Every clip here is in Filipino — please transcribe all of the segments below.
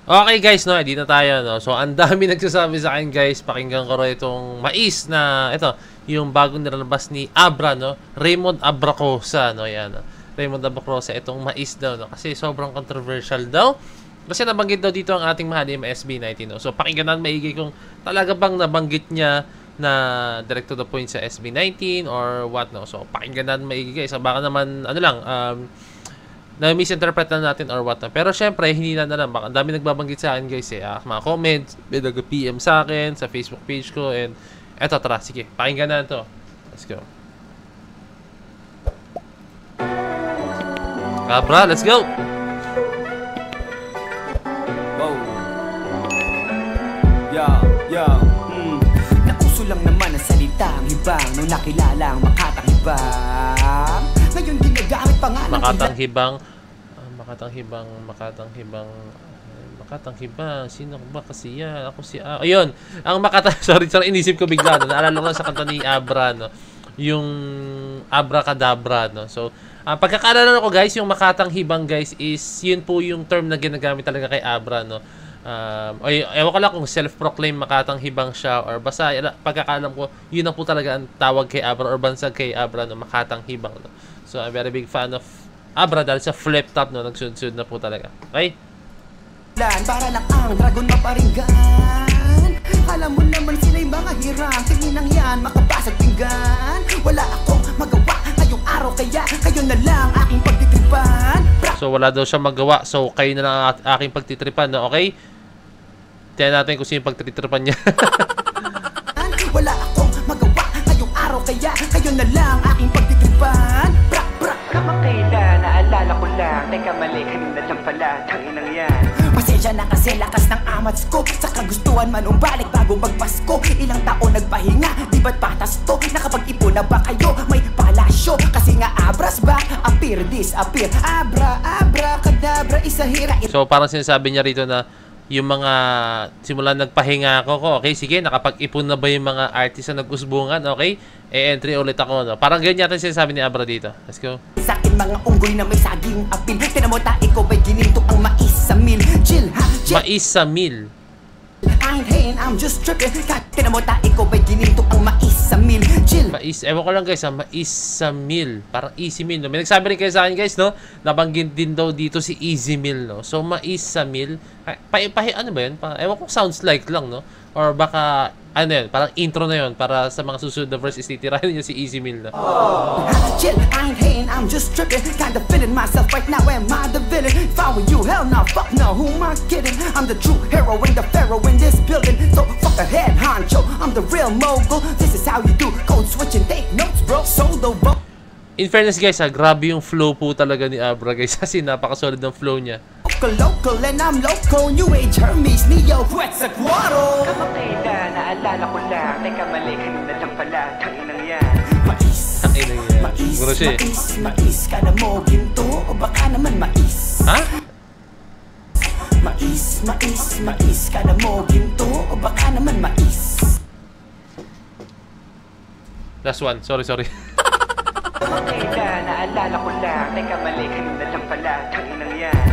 Okay guys, no, dito tayo, no. So, ang dami nagsasabi sa akin guys, pakinggan ko rin itong mais na ito, yung bagong nilalabas ni Abra, no. Raymond Abracosa, no, yan. No? Raymond Abracosa, itong mais daw, no. Kasi sobrang controversial daw. Kasi nabanggit daw dito ang ating mahal yung SB19, no. So, pakinggan natin maigi kung talaga bang nabanggit niya na direct to the point sa SB19 or what, no. So, pakinggan natin maigi guys. Baka naman, ano lang, na-misinterpret na natin or what na. Pero syempre, hindi na lang. Baka dami nagbabanggit sa akin guys eh. Mga comments, may nag-PM sa akin, sa Facebook page ko. And eto, tara. Sige, pakinggan na ito. Let's go. Abra, let's go! Wow. Yeah. Nauso lang naman ang salitang hibang nung nakilala ang makatanghibang. Ngayon ginagamit pangalan Makatanghibang. Sino ba kasi yan? Ako si ayun. Ang sorry, inisip ko bigla. Naalala ko sa kanta ni Abra, no? Yung Abracadabra, no? So, pagkakaalala ko guys, yung makatanghibang guys is yun po yung term na ginagamit talaga kay Abra, no? Ewan ko lang kung self-proclaim makatanghibang siya or basta pagkakaalam ko, yun ang po talaga ang tawag kay Abra or bansag kay Abra, no? Makatanghibang, no? So, I'm very big fan of Abra dahil sa flip top, no? Nagsud-sud na po talaga. Okay? Para lang ang dragon maparinggan. Alam mo naman sila'y mga hirang. Tingin ang yan, makabasag pinggan. Wala akong magawa ngayong araw, kaya kayo na lang aking pagtitripan. So, wala daw siya magawa. So, kayo na lang aking pagtitripan, no? Okay? Tingnan natin kung sino yung pagtitripan niya. Wala akong magawa ngayong araw, kaya kayo na lang aking pagtitripan. Kamakailan, naalala ko lang. Teka, mali, kanina lang pala. Tanginang yan. Pasensya na kasi lakas ng amats ko. Sa kagustuhan man umbalik bago magpasko. Ilang taon nagpahinga, di ba't patas to? Nakapag-ipon na ba kayo? May palasyo. Kasi nga Abra's back, appear, disappear. Abracadabra, isahira. So parang sinasabi niya rito na yung mga simulan nagpahinga ako, okay, sige, nakapag-ipon na ba yung mga artist na nag-usbungan, okay? E-entry ulit ako, no? Parang ganyan natin sinasabi ni Abra dito. Let's go. Sa akin mga unggoy na may saging apil. Tinan mo tayo ko ba'y ginito ang mais sa mil. Chill, ha? Chill. Mais sa mil. I ain't hating, I'm just tripping. Tinan mo tayo ko ba'y ginito ang mais sa mil. Chill. Mais, ewan ko lang guys, ha? Mais sa mil. Parang easy meal, no? May nagsabi rin kayo sa akin guys, no? Nabanggit din daw dito si easy meal, no? So, mais sa mil. Ano ba yun? Ewan ko, sounds like lang, no? Or baka, ano yun, parang intro na yun para sa mga susunod na verse is titirahin niya si Easy Meal na. Chill, I ain't hating, I'm just tripping. Kinda feeling myself right now, am I the villain? If I were you, hell no, fuck no, who am I kidding? I'm the true hero and the pharaoh in this building. So fuck the head honcho, I'm the real mogul. This is how you do code switching, take notes bro, solo bro. In fairness guys, grabe yung flow po talaga ni Abra guys, kasi napakasolid ng flow niya. Local and I'm local, New Age Hermes, Neo, Quetzalcoatl. Kamakailan, naalala ko lang. Teka, mali, kanina lang pala. Tanginang yan. Mais ka na mo ginto o baka naman mais. Ha? Mais ka na mo ginto o baka naman mais. Last one, sorry. Kamakailan, naalala ko lang. Teka, mali, kanina lang pala. Tanginang yan.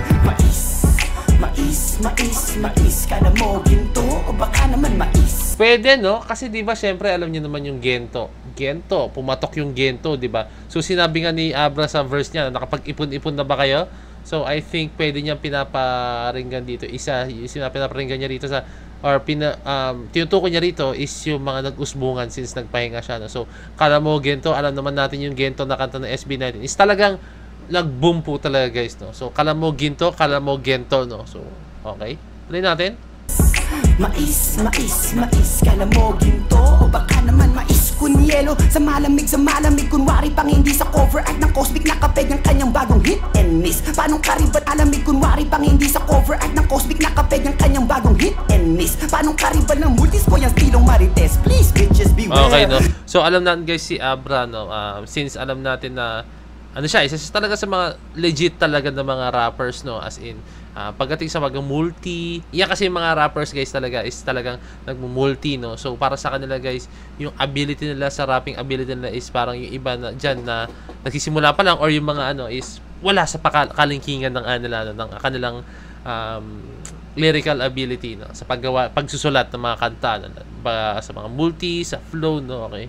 Mais ka na mo ginto o baka naman mais. Pwede, no? Kasi di ba syempre alam niyo naman yung gento, pumatok yung gento, di ba? So sinabi nga ni Abra sa verse niya, nakapag-ipon-ipon na ba kayo? So I think pwede niyang pinaparinggan dito. Pinaparinggan niya rito sa or tinutukoy niya rito is yung mga nag-usbungan since nagpahinga siya, no? So kala mo gento, alam naman natin yung gento na kanta ng SB19 is talagang nag-boom po talaga guys, no? So kala mo gento, no? So okay, play natin. Mais ka na mo ginto o baka naman mais kunyelo. Sa malamig kunwari pang hindi sa cover art ng Cosmic nakapeg ang kanyang bagong hit and miss. Paano kariban alamig kunwari pang hindi sa cover art ng Cosmic nakapeg ang kanyang bagong hit and miss. Paano kariban ng multis ko yung stilong marites. Please bitches beware. Okay, no? So alam natin guys si Abra, no? Since alam natin na ano siya, isa talaga sa mga legit talaga na mga rappers, no? As in, pagdating sa multi, yan kasi yung mga rappers guys talaga is talagang nagmumulti, no? So para sa kanila guys, yung ability nila sa rapping ability nila is parang yung iba na dyan na nagsisimula pa lang or yung mga ano is wala sa kalingkingan ng ng kanilang lyrical ability, no, sa pagsusulat ng mga kanta, no, ba sa mga multi, sa flow, no, okay.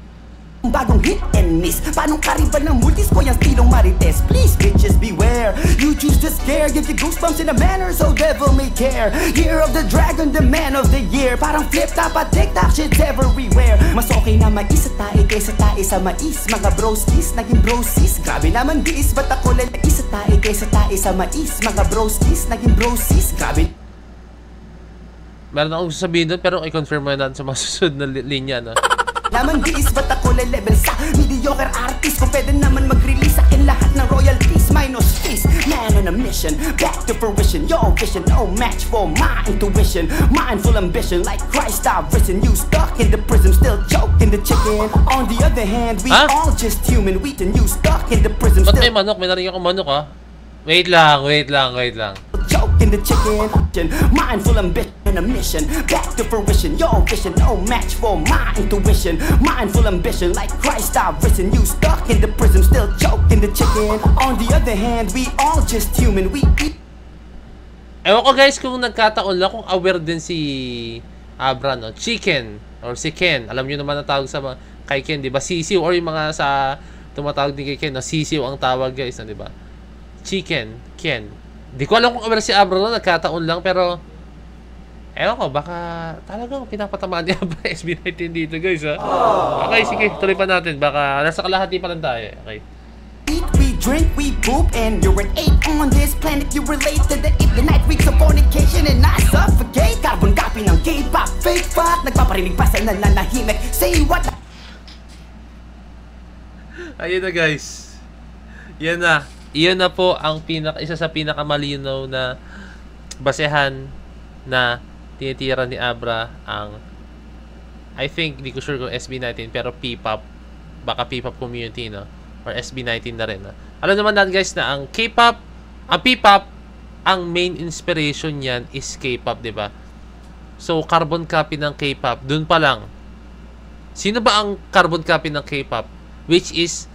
Bagong hit and miss. Paano kariban ng multis ko yung stilong marites? Please bitches beware. You choose to scare. Give you goosebumps in a manner so devil may care. Year of the dragon, the man of the year. Parang flip top at TikTok shit's everywhere. Mas okay na mais sa tae kaysa tae sa mais. Mga broskis, naging brosis. Grabe naman diis, ba't ako lalaki sa tae kaysa tae sa mais. Mga broskis, naging brosis. Grabe Meron akong sasabihin doon, pero i-confirm mo natin sa mga susunod na linya, no. naman diis, ba't ako level sa mediocre artist? Kung pwede naman mag-release sa akin lahat ng royalties. Minus fees, man on a mission, back to fruition. Your vision, no match for my intuition. Mindful ambition like Christ I've risen. You stuck in the prison, still choking the chicken. On the other hand, we all just human. We can you stuck in the prison, Ba't still may manok? May narinig akong manok, ha. Wait lang. choking the chicken. Mindful ambition and a mission, back to fruition. Your vision, no match for my intuition. Mindful ambition like Christ I've risen. You stuck in the prison, still choking the chicken. On the other hand, we all just human. We eat. Ewan ko guys kung nagkataon lang, kung aware din si Abra, no? Chicken or si Ken. Alam nyo naman ang tawag sa kay Ken, di ba? Sisiw, or yung mga sa tumatawag din kay Ken, no? Sisiw ang tawag guys, no? Di ba? Chicken, Ken. Di ko alam kung aware si Abra, no? Nagkataon lang, pero ewan ko, baka talagang pinapatamaan ni Abra SB19 dito guys, ha? Okay, sige, tuloy pa natin. Baka nasa kalahati pa lang tayo. Okay. We drink, we poop, and you're an ape on this planet. You relate to the ape, the night weeks of fornication, and I suffocate. Carbon copy ng K-pop, fake fuck. Nagpaparinig pa sa nananahimik. Say what? Ayun na guys. Yan na. Iyan na po ang isa sa pinakamalinaw na basehan na tinitira ni Abra ang, I think, di ko sure kung SB19, pero P-pop. Baka P-pop community, no? Or SB19 na rin, no? Alam naman natin guys na ang K-pop, ang P-pop, ang main inspiration niyan is K-pop, di ba? So, carbon copy ng K-pop, dun pa lang. Sino ba ang carbon copy ng K-pop? Which is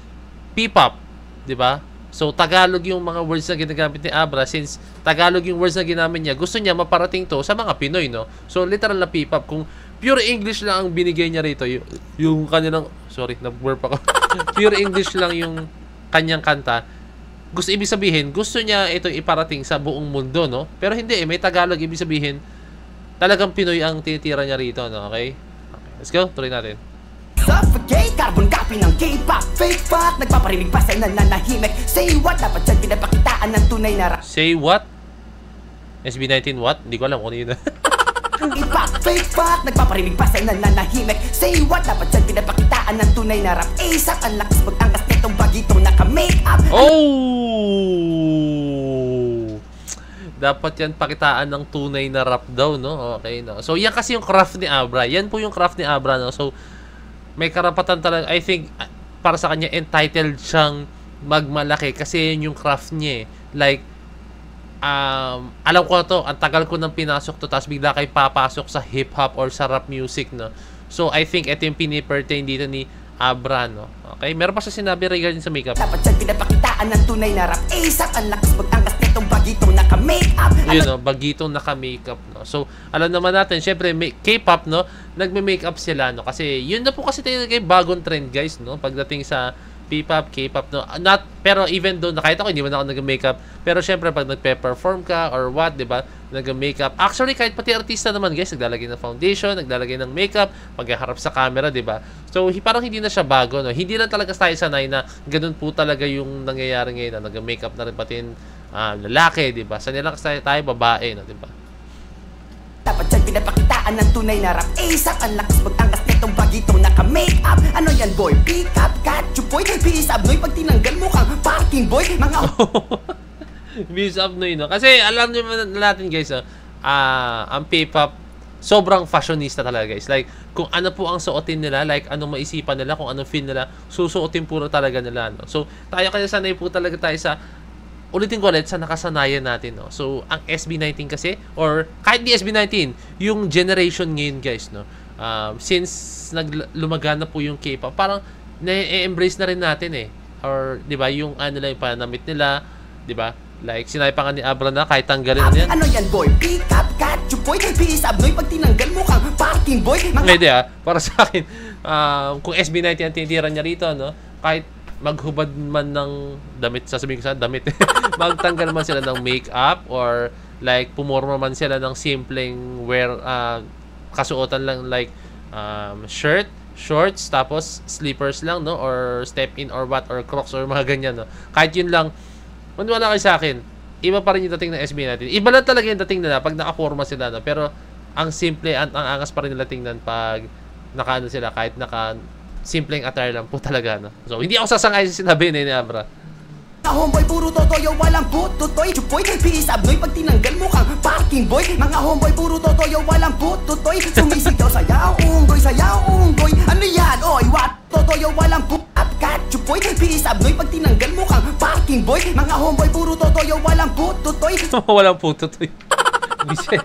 P-pop, di ba? So, Tagalog yung mga words na ginagamit ni Abra. Since Tagalog yung words na ginamit niya, gusto niya maparating to sa mga Pinoy, no? So, literal na P-pop. Kung pure English lang ang binigay niya rito, yung kanilang, sorry, nag-burp ako. Pure English lang yung kanyang kanta. Ibig sabihin, gusto niya ito iparating sa buong mundo, no? Pero hindi, may Tagalog, ibig sabihin, talagang Pinoy ang tinitira niya rito, no? Okay? Let's go, tuloy natin. Suffocate, carbon copy ng K-pop, fake fuck. Nagpaparinig pa sa nananahimik. Say what? Dapat dyan pinapakitaan ng tunay na rap. Say what? SB19 what? Hindi ko alam kung ano yun. K-pop, fake fuck. Nagpaparinig pa sa nananahimik. Say what? Dapat dyan pinapakitaan ng tunay na rap. ASAP, ang lakas pagtangkas nitong bagitong naka-make up. Oh! Dapat yan pakitaan ng tunay na rap daw, no? Okay, no? So, yan kasi yung craft ni Abra. Yan po yung craft ni Abra, no? So, may karapatan talaga, I think, para sa kanya, entitled siyang magmalaki kasi yun yung craft niya, eh. Like, alam ko na to, ang tagal ko nang pinasok to, tapos bigla kayo papasok sa hip-hop or sa rap music, no? So, I think ito yung pinipertain dito ni Abra, no? Okay? Meron pa siya sinabi regarding sa makeup. Dapat dyan pinapakitaan ng tunay na rap. ASAP, ang lakas pagtangkas nitong bagitong naka-make up. Yun, no? Bagitong naka-makeup, no? So, alam naman natin, syempre, K-pop, no? Nagme-makeup sila, no? Kasi, yun na po kasi talaga yung bagong trend, guys, no? Pagdating sa P-pop, K-pop, no? Pero even though, kahit ako, hindi man ako nag-makeup, pero syempre, pag nagpe-perform ka, or what, di ba? Nag-makeup. Actually, kahit pati artista naman, guys, naglalagay ng foundation, naglalagay ng makeup, pagharap sa camera, di ba? So, parang hindi na siya bago, no? Hindi na talaga tayo sanay na ganun po talaga yung nangyayari ngayon, na nag-makeup na rin pati lalaki, di ba? Sanay lang tayo babae, no? Di ba? Dapat dyan pinapakitaan ng tunay na rap. ASAP, ang lakas pagtangkas nitong bagitong naka-make up. Ano yan boy? Pick up, catch you boy. Peace up noy, pag tinanggal mo kang parking boy. Mga Peace up noy, no? Kasi alam nyo natin guys, ang P-pop, sobrang fashionista talaga guys. Like, kung ano po ang suotin nila, like anong maisipan nila, kung anong feel nila, susuotin puro talaga nila, no? So, tayo kaya sanay po talaga tayo sa, ulitin ko ulit, sa nakasanayan natin, no? So, ang SB19 kasi, or kahit di SB19, yung generation ngayon, guys, no? Since lumagan na po yung K-pop, parang na-embrace na rin natin, eh. Or, di ba, yung ano lang, yung panamit nila, di ba? Like, sinay pa nga ni Abra na kahit tanggalin na yan. Ano yan boy? Pick up, catch you boy. Peace up, noy. Pag tinanggal mo kang parking boy. Hindi para sa akin, kung SB19 ang tinitira niya rito, no? Kahit maghubad man ng damit, sasabihin ko sa damit, magtanggal man sila ng makeup or like pumorma man sila ng simpleng kasuotan lang like shirt, shorts, tapos slippers lang, no? Or step in or what, or crocs or mga ganyan, no? Kahit yun lang, wala kayo sa akin, iba pa rin yung dating ng SB19. Iba lang talaga yung dating nila pag nakaporma sila, no? Pero ang simple, ang angas pa rin nila tingnan pag nakaano sila, kahit simpleng attire lang po talaga, no? So, hindi ako sasangay sa sinabi ni Abra. Mga homeboy, puro totoyo, walang pututoy. Chupoy, peace up, noy. Pag tinanggal mo kang parking boy. Mga homeboy, puro totoyo, walang pututoy. Sumisigaw, sayaw, unggoy, sayaw, unggoy. Ano yan, oy, what? Totoyo, walang up, cat, chupoy. Peace up, noy. Pag tinanggal mo kang parking boy. Mga homeboy, puro totoyo, walang pututoy. Walang pututoy. Bisit.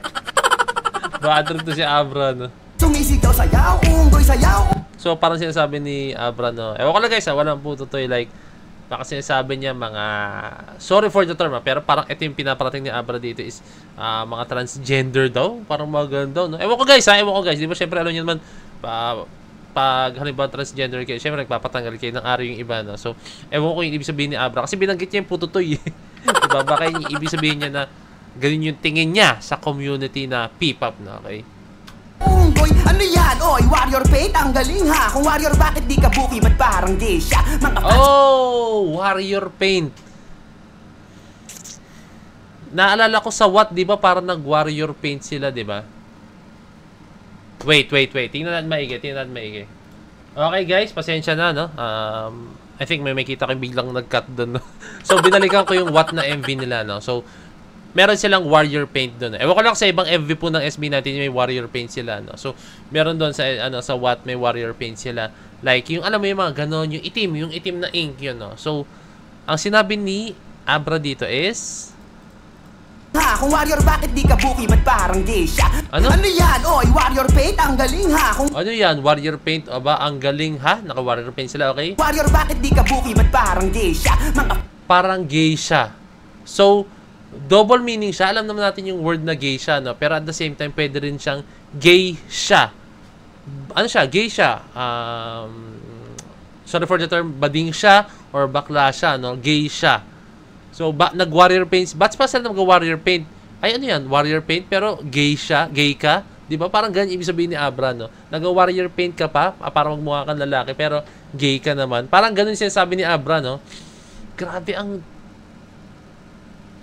Badro to si Abra, no? Sumisigaw, sayaw, unggoy, sayaw. So, parang sinasabi ni Abra, no? Ewan ko lang guys, walang pututoy. Like, baka sinasabi niya mga, sorry for the term, pero parang ito yung pinaparating ni Abra dito is mga transgender daw. Parang mga ganun daw, no? Ewan ko guys. Di ba syempre alam niyo naman, pag halimbawa transgender kayo, syempre nagpapatanggal kayo ng ari yung iba, no? So, ewan ko yung ibig sabihin ni Abra. Kasi binanggit niya yung pututoy. Diba? Baka yung ibig sabihin niya na ganun yung tingin niya sa community na P-pop, no? Okay? Unggoy, ano yan? Oy, warrior paint, ang galing ha. Kung warrior, bakit di ka buki? Ba't parang gay siya? Warrior paint. Naalala ko sa what, di ba? Parang nag-warrior paint sila, di ba? Wait. Tingnan natin maigi. Okay guys, pasensya na, no? I think may makita ko yung biglang nag-cut doon, no? So, binalikan ko yung what na MV nila, no? So, meron silang warrior paint doon. Ewan ko lang sa ibang MV po ng SB19 may warrior paint sila, no. So, meron doon sa what may warrior paint sila. Like yung alam mo yung mga ganon, yung itim na ink yun, no. So, ang sinabi ni Abra dito is ha, kung warrior bakit di ka buki? Ba't parang gay siya? Ano yan? Oy, warrior paint, ang galing ha. Ano yan? Warrior paint o ba? Ang galing ha? Naka-warrior paint sila, okay? Warrior bakit di ka buki? Ba't parang gay siya? Parang gay siya. So, double meaning siya. Alam naman natin yung word na gay siya, no? Pero at the same time, pwede rin siyang gay siya. Ano siya? Gay siya. Sorry for the term, bading siya or bakla siya, no? Gay siya. So, nag-warrior paint. Ba't pa sila nag-warrior paint? Ay, ano yan? Warrior paint, pero gay siya. Gay ka. Di ba? Parang ganyan ibig sabihin ni Abra, no? Nag-warrior paint ka pa, para magmukha kang lalaki, pero gay ka naman. Parang ganun sinasabi ni Abra, no? Grabe ang...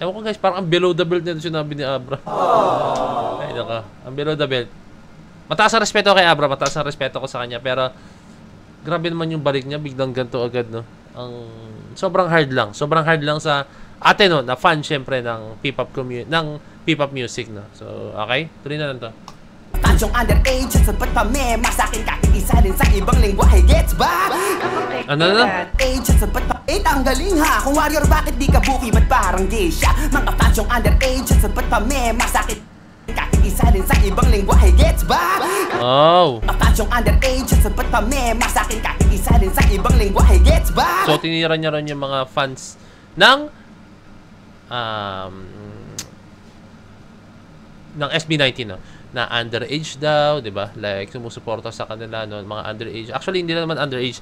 Ewan ko guys, parang ang below the belt na sinabi ni Abra. Ay, naka. Ang below the belt. Mataas ang respeto kay Abra. Mataas ang respeto ko sa kanya. Pero, grabe naman yung balik niya. Biglang ganito agad, no? Sobrang hard lang. Sobrang hard lang sa ate, no? Na fan, syempre, ng P-pop music, no? So, okay? Tuloy na lang to. Tansyong underage, sabat pa mema sa akin kahit isa rin sa ibang lingwahe, gets ba? Ano? Age, sabat pa ang galing ha. Kung warrior, bakit di ka buki? Ba't parang gay siya? Mga tansyong underage, sabat pa mema sa akin kahit isa rin sa ibang lingwahe, gets ba? Mga tansyong underage, sabat pa mema sa akin kahit isa rin sa ibang lingwahe, gets ba? So, tinira niya rin yung mga fans ng SB19, no? Na underage daw, 'di ba? Like sumusuporta sa kanila, no, mga underage. Actually, hindi naman underage.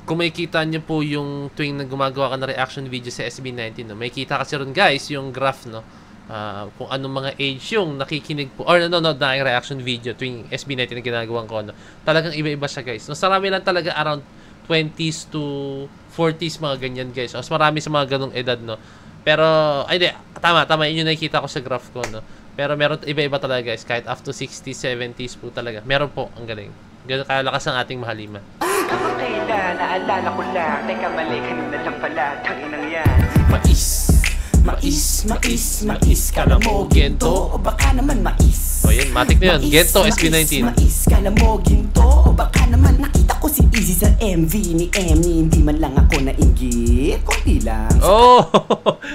Kung makikita niyo po yung tuwing gumagawa ka ng reaction video sa SB19, no, makikita kasi ron guys yung graph, no. Kung anong mga age yung nakikinig po or nanonood na yung reaction video tuwing SB19 na ginagawa ko, no. Talagang iba-iba siya, guys. No, marami lang talaga around 20s to 40s mga ganyan, guys. Mas marami sa mga ganong edad, no. Pero ay di, tama yun yung nakikita ko sa graph ko, no. Pero meron iba-iba talaga, guys. Kahit up to 60s, 70s po talaga. Meron po, ang galing. Ganun kalakas ang ating mahalima. Kailan, naalala ko lang. Teka, mali, kanina lang pala. Tanginang yan. Mais, kala mo ginto o baka naman mais. O yun, matik na yun. Gento SB19. Mais, kala mo ginto o baka naman. Nakita ko si Easy sa MV ni Emmy. Hindi man lang ako nainggit. Kunti lang. Oh!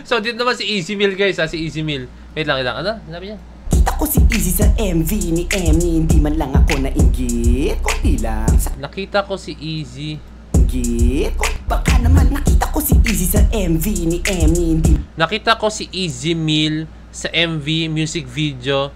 So, dito naman si Easy Meal, guys, ha? Si Easy Meal. Wait lang. Ano? Sinabi niya? Kita ko si Easy sa MV ni Emmy. Hindi man lang ako nainggit. Kunti lang. Nakita ko si Easy. nainggit. Kung baka naman nakita ko si Easy sa MV ni Emmy, hindi Nakita ko si Easy Meal sa MV music video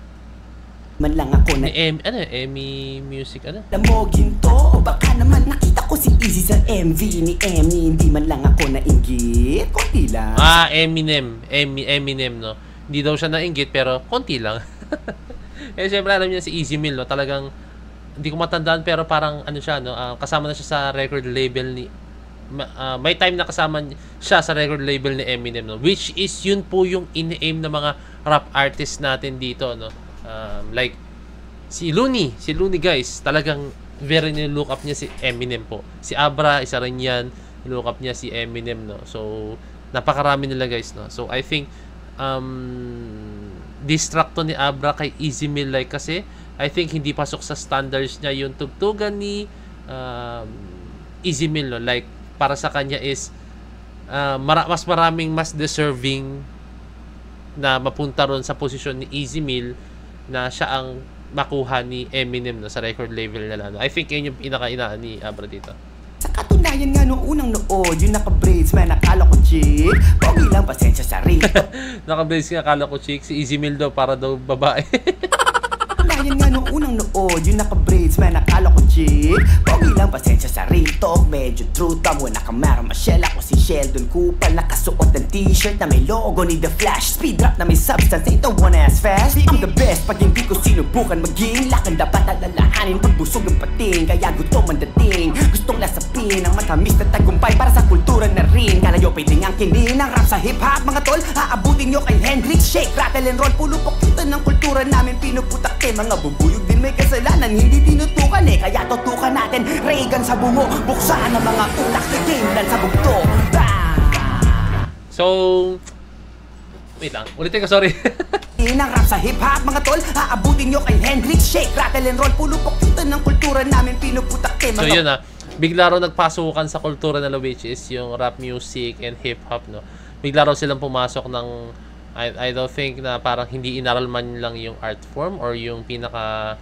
man lang ako ni na Emmy Music, alam mo ginto. O baka naman nakita ko si Easy sa MV ni Emmy, hindi man lang ako nainggit. Konti lang. Eminem, no? Hindi daw siya nainggit, pero konti lang. Eh, syempre, alam niya si Easy Meal, no? Talagang, hindi ko matandaan, pero parang, ano siya, no? Kasama na siya sa record label ni, may time na kasama siya sa record label ni Eminem, no? Which is, yun po yung in-aim na mga rap artist natin dito, no? Like, si Looney guys, talagang very nilook up niya si Eminem po. Si Abra, isa rin yan, nilook up niya si Eminem, no? So, napakarami nila guys, no? So, I think, distract to ni Abra kay Easy Meal, like, kasi, I think hindi pasok sa standards niya yung tugtugan ni Easy Meal, no? Like, para sa kanya is, mas deserving na mapunta ron sa posisyon ni Easy Meal na siya ang makuha ni Eminem, no, sa record label nila, no? I think yun yung pinaka-inaan ni Abra dito. Sa katunayan nga noong unang nood, yung naka-braids, man, akala ko chick. Pogi lang, pasensya sa rito. Naka-braids nga, akala ko chick. Si Easy Meal daw, para daw babae. Katunayan nga noong unang nood, yung naka-braids, man, akala ko chick. Pogi lang, pasensya sa rito. Medyo true tam, wala kang Michelle. Ako si Sheldon Kupal, nakasuot ng t-shirt na may logo ni The Flash. Speed rap na may substance, ain't the one as fast. I'm the best, pag hindi ko sinubukan maging lakang dapat alalahanin, pagbusog ng pating. Kaya gutom ang dating, gustong lasapin ang matamis na tagumpay para sa kultura na rin. Kalayo piling ang kinin ng rap sa hip-hop, mga tol. Aabutin nyo kay Hendrix, shake, rattle and roll. Pulupok kita ng kultura namin, pinuputak mga bubuyog din may kasalanan, hindi tinutukan eh. Kaya tutukan natin, Reagan sa bungo, buksan ang mga utak, game lang sa bugto. So, wait lang, ulitin ko, sorry. Inang rap sa hip-hop, mga tol. Aabutin nyo kay Hendrix, shake, rattle and roll. Pulupok kita ng kultura namin, pinuputak So yun bigla raw nagpasukan sa kultura nila, which is yung rap music and hip-hop, no? Bigla raw silang pumasok ng, I don't think na parang hindi inaral man lang yung art form or yung pinaka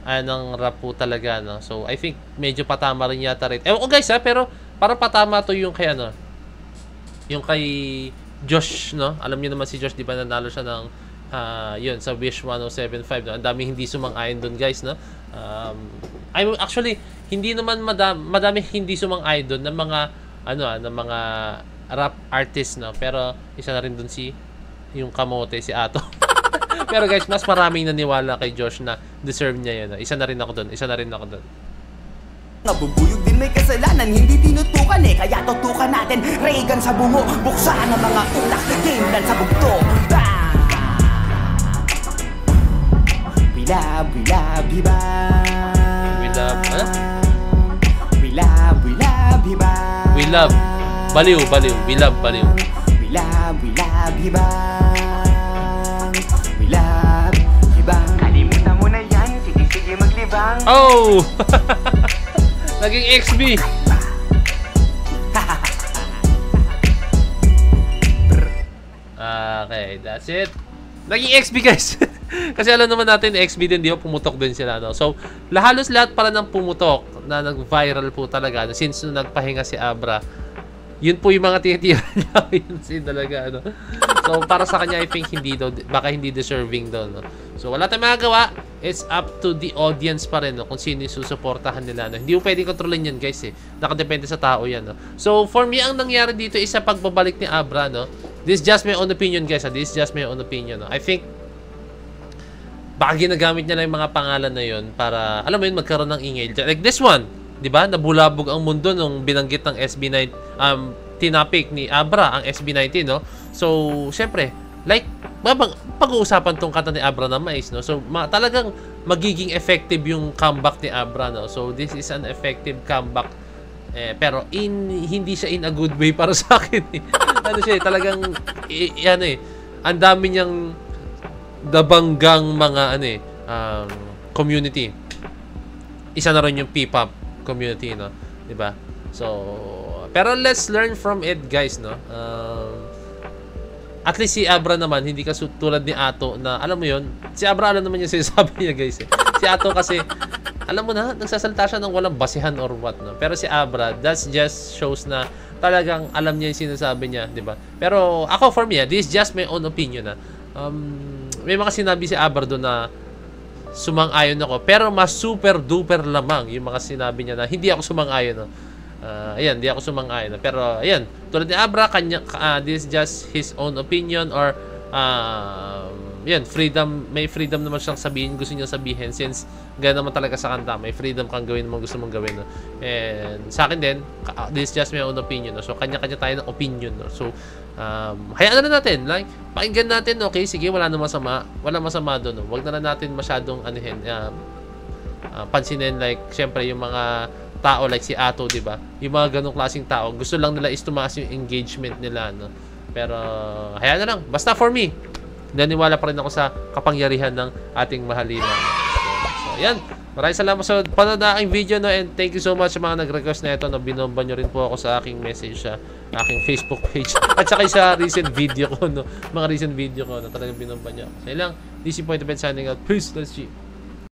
ng rap po talaga, no? So I think medyo patama rin yata rin. Ewan ko guys pero parang patama to yung kay yung kay Josh, no? Alam niyo naman si Josh, di ba, nanalo siya ng yun sa Wish 1075, no? Ang daming hindi sumang-ayon doon guys, no? Actually hindi naman madami hindi sumang-ayon doon ng mga ng mga rap artist, no? Pero isa na rin doon yung kamote, si Ato. Pero guys, mas maraming naniwala kay Josh na deserve niya yun. Isa na rin ako doon. Nabubuyog din may kasalanan, hindi tinutukan eh. Kaya tutukan natin, Reagan sa bungo, buksan ang mga utak, game lang sa bugto. We love, hiba. We love, We love, hiba. We love, baliw. We love, baliw. We love, hibang. We love, hibang. Kalimutan mo na yan, sige maglibang. Oh! Naging XB. Okay, that's it. Naging XB guys. Kasi alam naman natin, XB din, di ba, pumutok din sila, no? So, halos lahat pala ng pumutok na nag-viral po talaga, no? Since nagpahinga si Abra, yun po yung mga tinitira niya. Yun talaga, no? So, para sa kanya, I think baka hindi deserving daw, no? So, wala tayong magagawa. It's up to the audience pa rin, no? Kung sino yung susuportahan nila, no? Hindi mo pwedeng kontrolin yan, guys, eh. Nakadepende sa tao yan, no? So, for me, ang nangyari dito is sa pagbabalik ni Abra, no? This is just my own opinion, guys, ha? This is just my own opinion, no? I think baka ginagamit niya lang yung mga pangalan na yun para, alam mo yun, magkaroon ng ingay. Like this one, di ba? Nabulabog ang mundo nung binanggit ng SB9, tinapik ni Abra ang SB19, no? So, syempre, like, pag-uusapan tong kanta ni Abra na Mais, no? So, talagang magiging effective yung comeback ni Abra, no? So, this is an effective comeback. Pero, hindi siya in a good way para sa akin, eh. Ano siya, talagang, ang dami niyang dabanggang mga community. Isa na rin yung P-pop community, no? 'Di ba? So, pero let's learn from it, guys, no? At least si Abra naman hindi tulad ni Ato na alam mo 'yon. Si Abra alam naman yung sinasabi niya, guys, eh. Si Ato kasi alam mo na, nagsasalita siya ng walang basihan or what, no? Pero si Abra, that's just shows na talagang alam niya yung sinasabi niya, di ba? Pero ako, for me, this is just my own opinion, may mga sinabi si Abra doon na sumang-ayon ako, pero mas super-duper lamang yung mga sinabi niya na hindi ako sumang-ayon, no? Ayan, hindi ako sumang-ayon, no? Pero, ayan, tulad ni Abra, this is just his own opinion or yan, freedom, may freedom naman siyang sabihin, gusto niya sabihin since gano'n naman talaga sa kanta, may freedom kang gawin mo gusto mong gawin, no? And sa akin din, this is just my own opinion, no? So kanya-kanya tayo ng opinion, no? So hayaan na natin, like pakinggan natin, okay, sige, wala masama doon, no? Wag na lang natin masyadong pansinin, like syempre yung mga tao like si Ato, di ba? Yung mga ganong klaseng tao, gusto lang nila is tumaas yung engagement nila, no? Pero hayaan na lang, basta for me, naniwala pa rin ako sa kapangyarihan ng ating mahalina. So, ayan. Maraming salamat sa panood na aking video, no? And thank you so much sa mga nag-request na ito, no? Binomba nyo rin po ako sa aking message sa aking Facebook page. At saka sa recent video ko, no? Mga recent video ko na talagang binomba nyo. So, yun lang. DC Point of View signing out. Peace. Let's see.